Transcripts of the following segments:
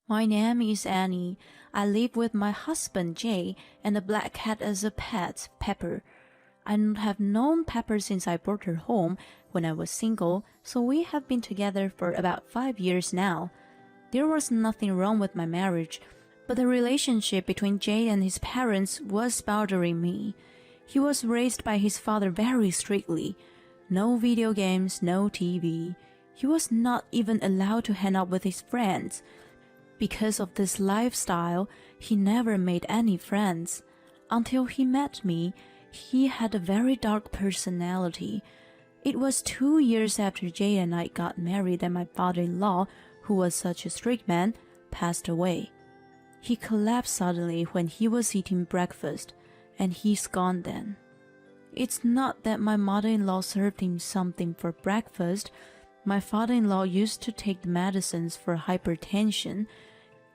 My name is Annie. I live with my husband Jay and a black cat as a pet, Pepper. I have known Pepper since I brought her home when I was single, so we have been together for about 5 years now. There was nothing wrong with my marriage, but the relationship between Jay and his parents was bothering me. He was raised by his father very strictly. No video games, no TV. He was not even allowed to hang out with his friends. Because of this lifestyle, he never made any friends. Until he met me, he had a very dark personality. It was 2 years after Jay and I got married that my father-in-law, who was such a strict man, passed away. He collapsed suddenly when he was eating breakfast, and he's gone then. It's not that my mother-in-law served him something for breakfast. My father-in-law used to take the medicines for hypertension.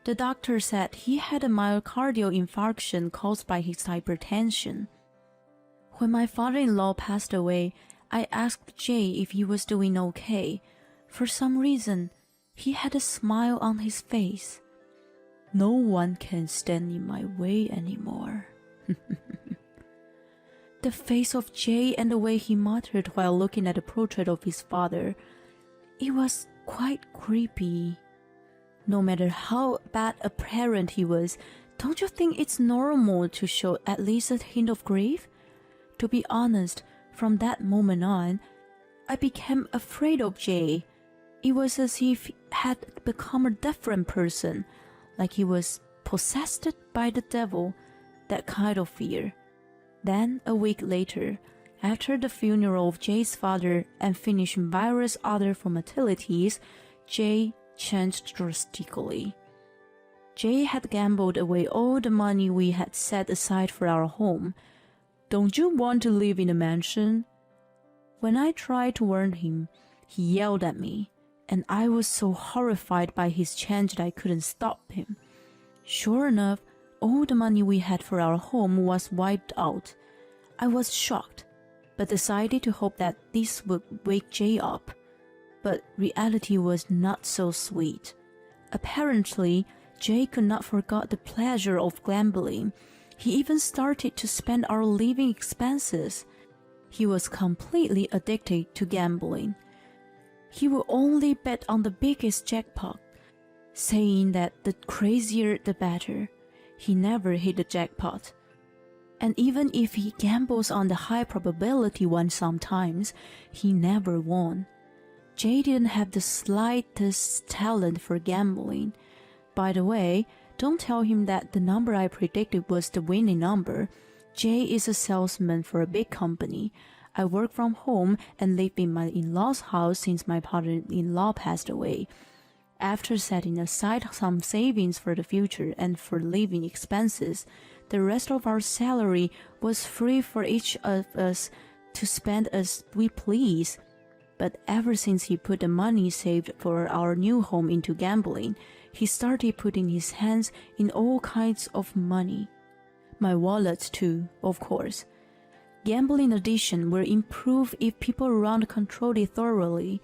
The doctor said he had a myocardial infarction caused by his hypertension. When my father-in-law passed away, I asked Jay if he was doing okay. For some reason, he had a smile on his face. No one can stand in my way anymore. The face of Jay and the way he muttered while looking at a portrait of his father, it was quite creepy. No matter how bad a parent he was, don't you think it's normal to show at least a hint of grief? To be honest, from that moment on, I became afraid of Jay. It was as if he had become a different person, like he was possessed by the devil, that kind of fear. Then, a week later, after the funeral of Jay's father and finishing various other formalities, Jay changed drastically. Jay had gambled away all the money we had set aside for our home. Don't you want to live in a mansion? When I tried to warn him, he yelled at me, and I was so horrified by his change that I couldn't stop him. Sure enough, all the money we had for our home was wiped out. I was shocked, but decided to hope that this would wake Jay up. But reality was not so sweet. Apparently, Jay could not forget the pleasure of gambling. He even started to spend our living expenses. He was completely addicted to gambling. He would only bet on the biggest jackpot, saying that the crazier the better. He never hit the jackpot. And even if he gambles on the high probability one sometimes, he never won. Jay didn't have the slightest talent for gambling. By the way, don't tell him that the number I predicted was the winning number. Jay is a salesman for a big company. I work from home and live in my in-laws' house since my father-in-law passed away. After setting aside some savings for the future and for living expenses, the rest of our salary was free for each of us to spend as we please. But ever since he put the money saved for our new home into gambling, he started putting his hands in all kinds of money. My wallet too, of course. Gambling addiction will improve if people around control it thoroughly.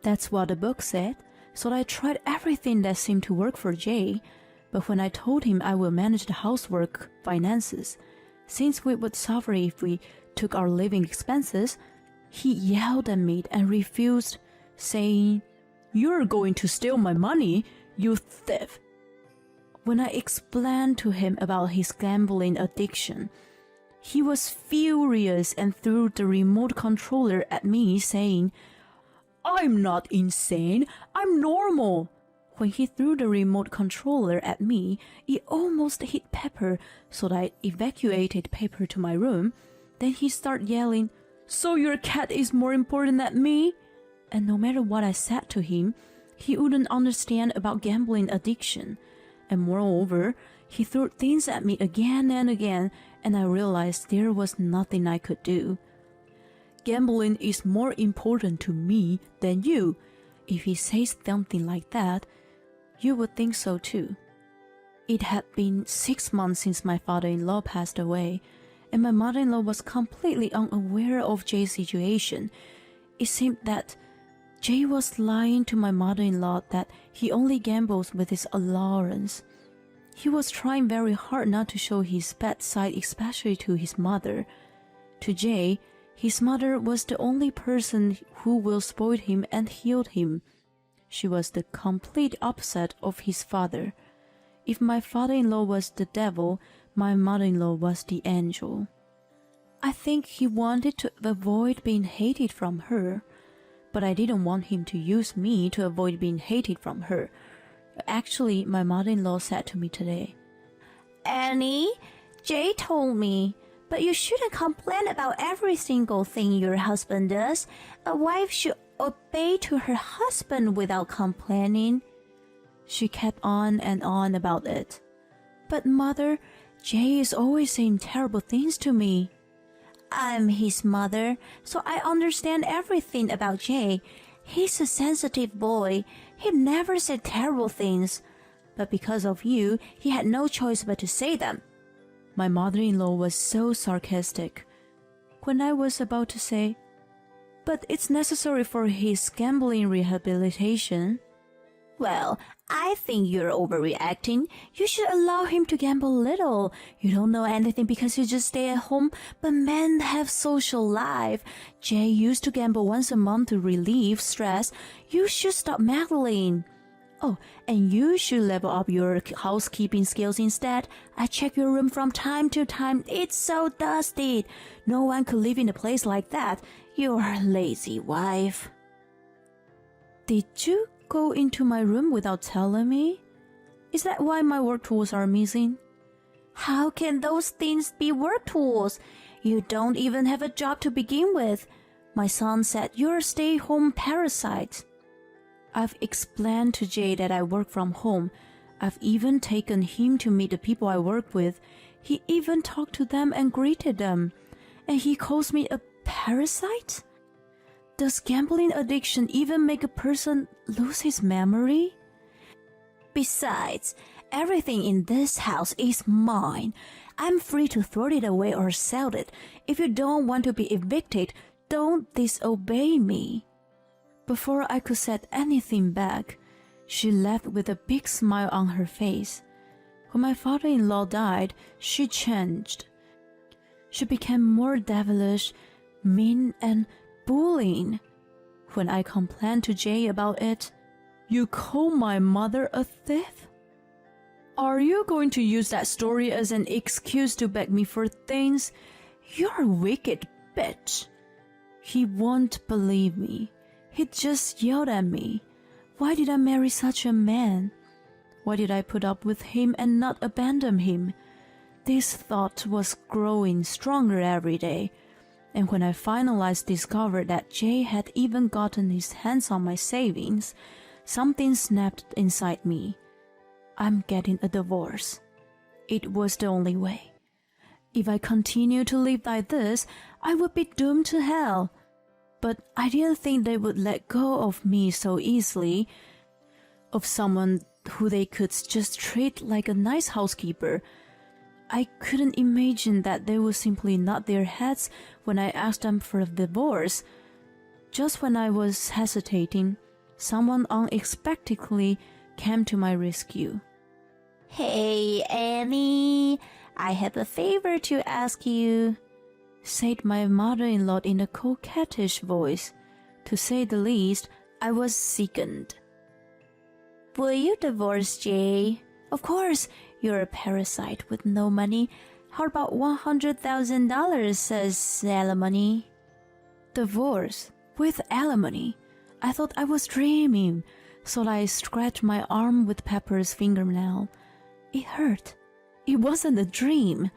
That's what the book said, so I tried everything that seemed to work for Jay. But when I told him I will manage the housework finances, since we would suffer if we took our living expenses, he yelled at me and refused, saying, "You're going to steal my money, you thief." When I explained to him about his gambling addiction, he was furious and threw the remote controller at me, saying, "I'm not insane, I'm normal." When he threw the remote controller at me, it almost hit Pepper, so that I evacuated Pepper to my room. Then he started yelling, "So your cat is more important than me?" And no matter what I said to him, he wouldn't understand about gambling addiction. And moreover, he threw things at me again and again, and I realized there was nothing I could do. Gambling is more important to me than you. If he says something like that, you would think so too. It had been 6 months since my father-in-law passed away, and my mother-in-law was completely unaware of Jay's situation. It seemed that Jay was lying to my mother-in-law that he only gambles with his allowance. He was trying very hard not to show his bad side, especially to his mother. To Jay, his mother was the only person who will spoil him and heal him. She was the complete opposite of his father. If my father-in-law was the devil, my mother-in-law was the angel. I think he wanted to avoid being hated from her, but I didn't want him to use me to avoid being hated from her. Actually, my mother-in-law said to me today, Annie, Jay told me, but you shouldn't complain about every single thing your husband does. A wife should obey to her husband without complaining. She kept on and on about it. But mother, Jay is always saying terrible things to me. I'm his mother, so I understand everything about Jay. He's a sensitive boy. He never said terrible things. But because of you, he had no choice but to say them. My mother-in-law was so sarcastic. When I was about to say, but it's necessary for his gambling rehabilitation. Well, I think you're overreacting. You should allow him to gamble a little. You don't know anything because you just stay at home, but men have social life. Jay used to gamble once a month to relieve stress. You should stop meddling. Oh, and you should level up your housekeeping skills instead. I check your room from time to time. It's so dusty. No one could live in a place like that. You're a lazy wife. Did you go into my room without telling me? Is that why my work tools are missing? How can those things be work tools? You don't even have a job to begin with. My son said you're a stay-home parasite. I've explained to Jay that I work from home. I've even taken him to meet the people I work with. He even talked to them and greeted them. And he calls me a parasite? Does gambling addiction even make a person lose his memory? Besides, everything in this house is mine. I'm free to throw it away or sell it. If you don't want to be evicted, don't disobey me. Before I could say anything back, she left with a big smile on her face. When my father-in-law died, she changed. She became more devilish, mean, and bullying. When I complained to Jay about it, "You call my mother a thief? Are you going to use that story as an excuse to beg me for things? You're a wicked bitch." He won't believe me. He just yelled at me. Why did I marry such a man? Why did I put up with him and not abandon him? This thought was growing stronger every day. And when I finally discovered that Jay had even gotten his hands on my savings, something snapped inside me. I'm getting a divorce. It was the only way. If I continued to live like this, I would be doomed to hell. But I didn't think they would let go of me so easily, of someone who they could just treat like a nice housekeeper. I couldn't imagine that they would simply nod their heads when I asked them for a divorce. Just when I was hesitating, someone unexpectedly came to my rescue. "Hey, Annie, I have a favor to ask you," said my mother-in-law in a coquettish voice. To say the least, I was sickened. "Will you divorce Jay?" "Of course, you're a parasite with no money. How about $100,000 as alimony?" Divorce with alimony? I thought I was dreaming, so I scratched my arm with Pepper's fingernail. It hurt. It wasn't a dream.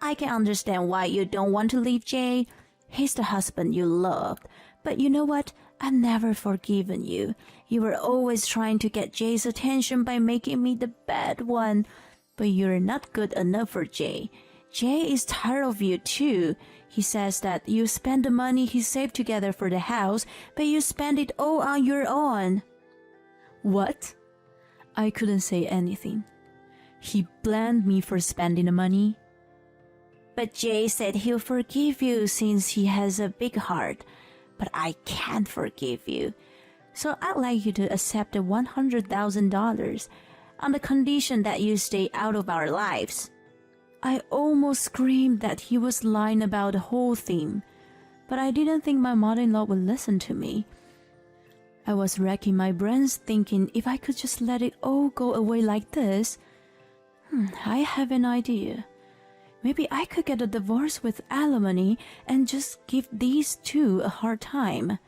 "I can understand why you don't want to leave Jay. He's the husband you loved. But you know what? I've never forgiven you. You were always trying to get Jay's attention by making me the bad one. But you're not good enough for Jay. Jay is tired of you too. He says that you spend the money he saved together for the house, but you spend it all on your own." What? I couldn't say anything. He blamed me for spending the money. "But Jay said he'll forgive you since he has a big heart. But I can't forgive you. So I'd like you to accept the $100,000 on the condition that you stay out of our lives. I almost screamed that he was lying about the whole thing, but I didn't think my mother-in-law would listen to me. I was racking my brains thinking if I could just let it all go away like this. I have an idea. Maybe I could get a divorce with alimony and just give these two a hard time.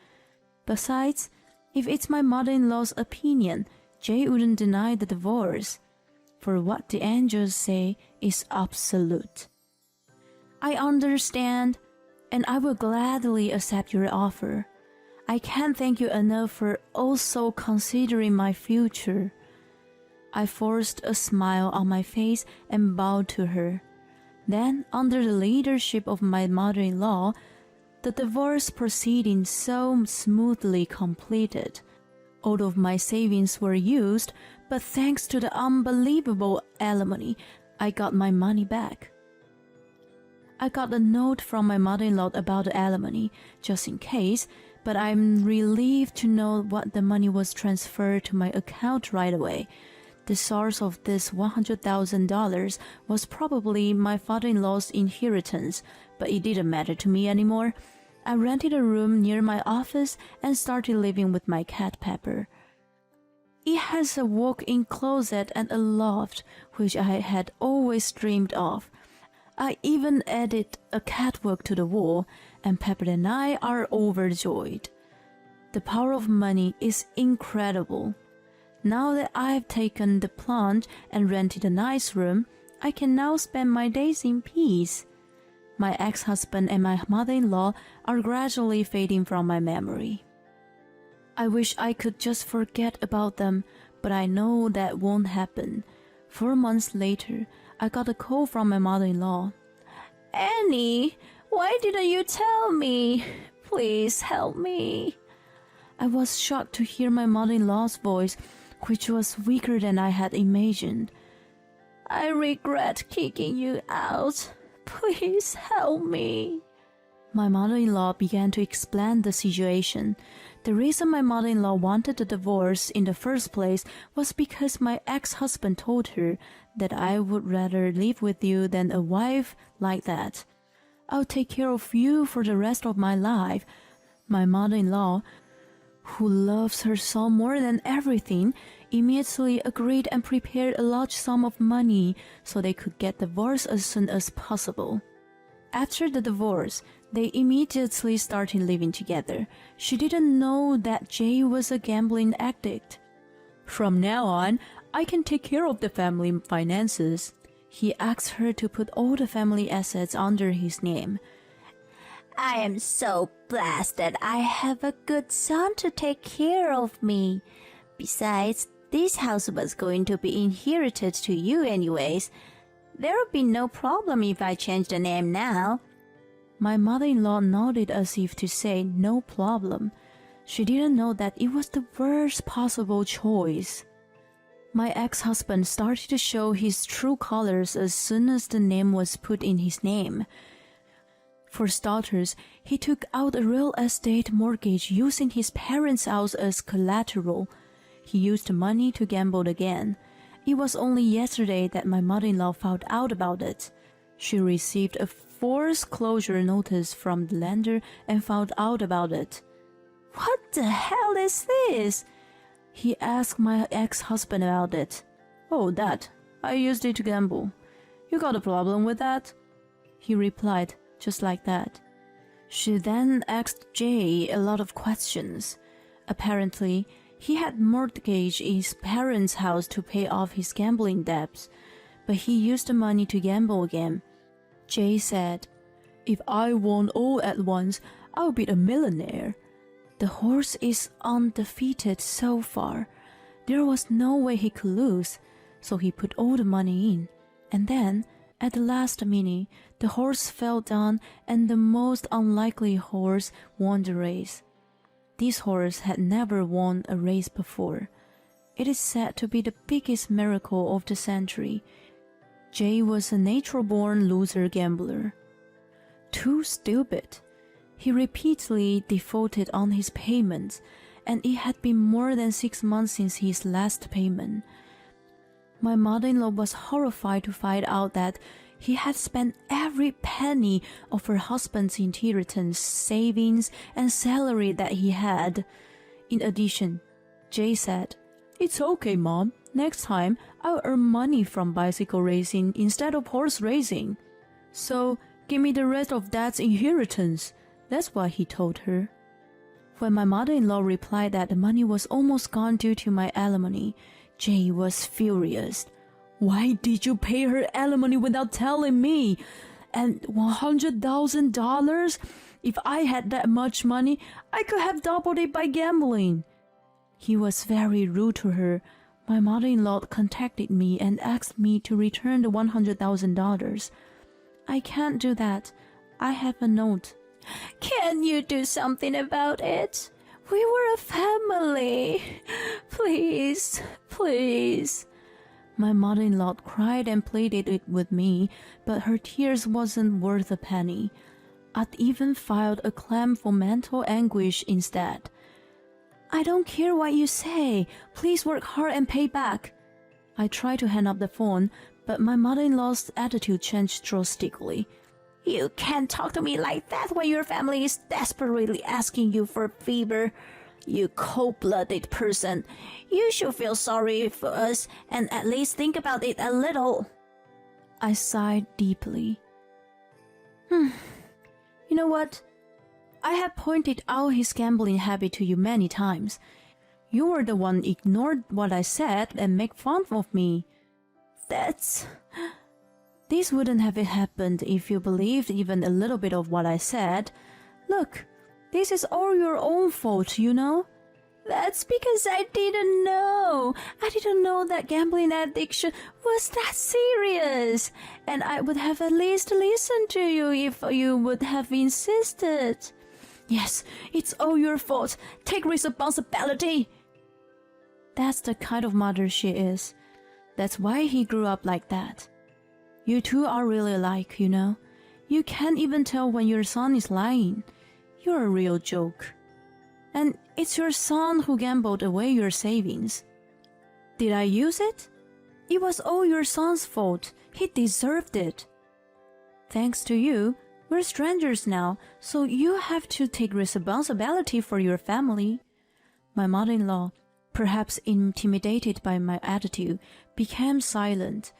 Besides, if it's my mother-in-law's opinion, Jay wouldn't deny the divorce. For what the angels say is absolute. I understand, and I will gladly accept your offer. I can't thank you enough for also considering my future. I forced a smile on my face and bowed to her. Then, under the leadership of my mother-in-law, the divorce proceedings so smoothly completed. All of my savings were used, but thanks to the unbelievable alimony, I got my money back. I got a note from my mother-in-law about the alimony, just in case, but I'm relieved to know what the money was transferred to my account right away. The source of this $100,000 was probably my father-in-law's inheritance, but it didn't matter to me anymore. I rented a room near my office and started living with my cat Pepper. It has a walk-in closet and a loft, which I had always dreamed of. I even added a catwalk to the wall, and Pepper and I are overjoyed. The power of money is incredible. Now that I've taken the plunge and rented a nice room, I can now spend my days in peace. My ex-husband and my mother-in-law are gradually fading from my memory. I wish I could just forget about them, but I know that won't happen. 4 months later, I got a call from my mother-in-law. Annie, why didn't you tell me? Please help me. I was shocked to hear my mother-in-law's voice, which was weaker than I had imagined. I regret kicking you out. Please help me. My mother-in-law began to explain the situation. The reason my mother-in-law wanted the divorce in the first place was because my ex-husband told her that I would rather live with you than a wife like that. I'll take care of you for the rest of my life. My mother-in-law, who loves her son more than everything, immediately agreed and prepared a large sum of money so they could get divorced as soon as possible. After the divorce, they immediately started living together. She didn't know that Jay was a gambling addict. From now on, I can take care of the family finances. He asked her to put all the family assets under his name. I am so blessed that I have a good son to take care of me. Besides, this house was going to be inherited to you anyways. There would be no problem if I change the name now. My mother-in-law nodded as if to say no problem. She didn't know that it was the worst possible choice. My ex-husband started to show his true colors as soon as the name was put in his name. For starters, he took out a real estate mortgage using his parents' house as collateral. He used the money to gamble again. It was only yesterday that my mother-in-law found out about it. She received a forced closure notice from the lender and found out about it. What the hell is this? He asked my ex-husband about it. Oh, that. I used it to gamble. You got a problem with that? He replied, just like that. She then asked Jay a lot of questions. Apparently, he had mortgaged his parents' house to pay off his gambling debts, but he used the money to gamble again. Jay said, "If I won all at once, I'll be a millionaire." The horse is undefeated so far. There was no way he could lose, so he put all the money in. And then, at the last minute, the horse fell down and the most unlikely horse won the race. This horse had never won a race before. It is said to be the biggest miracle of the century. Jay was a natural-born loser gambler. Too stupid. He repeatedly defaulted on his payments, and it had been more than 6 months since his last payment. My mother-in-law was horrified to find out that he had spent every penny of her husband's inheritance, savings, and salary that he had. In addition, Jay said, "It's okay, Mom. Next time, I'll earn money from bicycle racing instead of horse racing. So, give me the rest of Dad's inheritance." That's what he told her. When my mother-in-law replied that the money was almost gone due to my alimony, Jay was furious. "Why did you pay her alimony without telling me? And $100,000? If I had that much money, I could have doubled it by gambling." He was very rude to her. My mother-in-law contacted me and asked me to return the $100,000. "I can't do that. I have a note." Can you do something about it? We were a family. Please, please. My mother-in-law cried and pleaded it with me, but her tears wasn't worth a penny. I'd even filed a claim for mental anguish instead. "I don't care what you say. Please work hard and pay back." I tried to hang up the phone, but my mother-in-law's attitude changed drastically. "You can't talk to me like that when your family is desperately asking you for a favor. You cold-blooded person. You should feel sorry for us and at least think about it a little." I sighed deeply. You know what? I have pointed out his gambling habit to you many times. You were the one ignored what I said and make fun of me. This wouldn't have happened if you believed even a little bit of what I said. Look, this is all your own fault, you know? That's because I didn't know. I didn't know that gambling addiction was that serious. And I would have at least listened to you if you would have insisted. Yes, it's all your fault. Take responsibility. That's the kind of mother she is. That's why he grew up like that. You two are really alike, you know. You can't even tell when your son is lying. You're a real joke. And it's your son who gambled away your savings. Did I use it? It was all your son's fault. He deserved it. Thanks to you, we're strangers now, so you have to take responsibility for your family. My mother-in-law, perhaps intimidated by my attitude, became silent,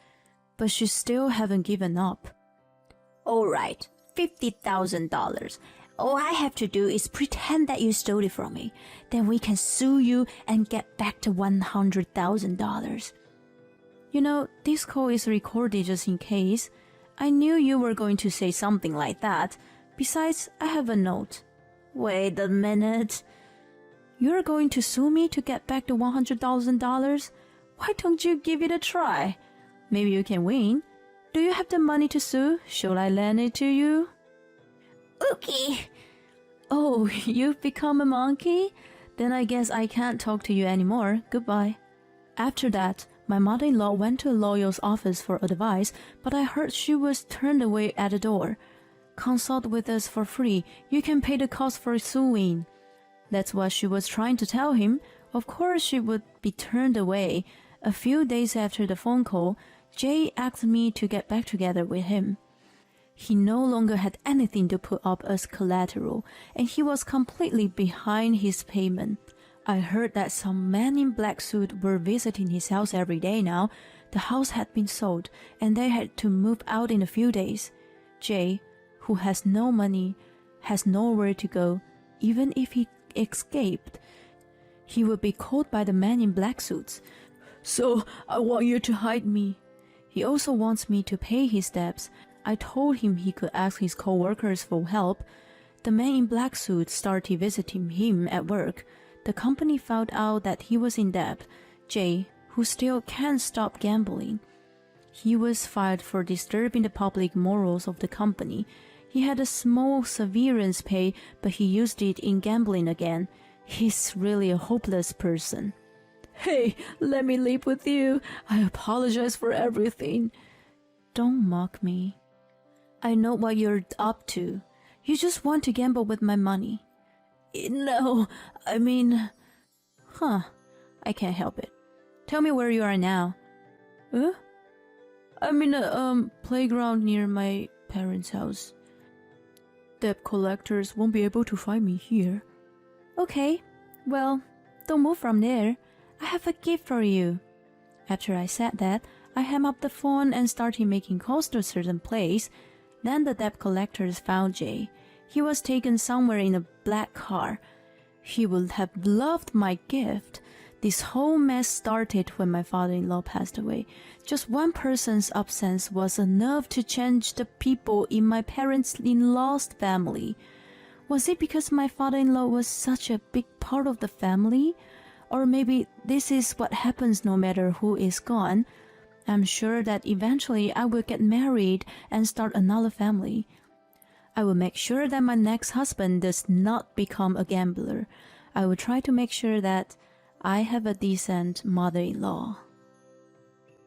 but she still hadn't given up. "All right, $50,000. All I have to do is pretend that you stole it from me. Then we can sue you and get back to $100,000. You know, this call is recorded just in case. I knew you were going to say something like that. Besides, I have a note." "Wait a minute. You're going to sue me to get back the $100,000? Why don't you give it a try? Maybe you can win. Do you have the money to sue? Shall I lend it to you?" "Okay." "Oh, you've become a monkey? Then I guess I can't talk to you anymore. Goodbye." After that, my mother-in-law went to a lawyer's office for advice, but I heard she was turned away at the door. "Consult with us for free. You can pay the cost for suing." That's what she was trying to tell him. Of course she would be turned away. A few days after the phone call, Jay asked me to get back together with him. He no longer had anything to put up as collateral, and he was completely behind his payment. I heard that some men in black suit were visiting his house every day now. The house had been sold, and they had to move out in a few days. Jay, who has no money, has nowhere to go. Even if he escaped, he would be caught by the men in black suits. "So I want you to hide me." He also wants me to pay his debts. I told him he could ask his co-workers for help. The man in black suits started visiting him at work. The company found out that he was in debt. Jay, who still can't stop gambling. He was fired for disturbing the public morals of the company. He had a small severance pay, but he used it in gambling again. He's really a hopeless person. "Hey, let me live with you. I apologize for everything." Don't mock me. I know what you're up to. You just want to gamble with my money. No, I mean, Huh, I can't help it. Tell me where you are now. I'm in a playground near my parents' house. Debt collectors won't be able to find me here. Okay, well, don't move from there. I have a gift for you. After I said that, I hung up the phone and started making calls to a certain place. Then the debt collectors found Jay. He was taken somewhere in a black car. He would have loved my gift. This whole mess started when my father-in-law passed away. Just one person's absence was enough to change the people in my parents-in-law's family. Was it because my father-in-law was such a big part of the family? Or maybe this is what happens no matter who is gone. I'm sure that eventually I will get married and start another family. I will make sure that my next husband does not become a gambler. I will try to make sure that I have a decent mother-in-law.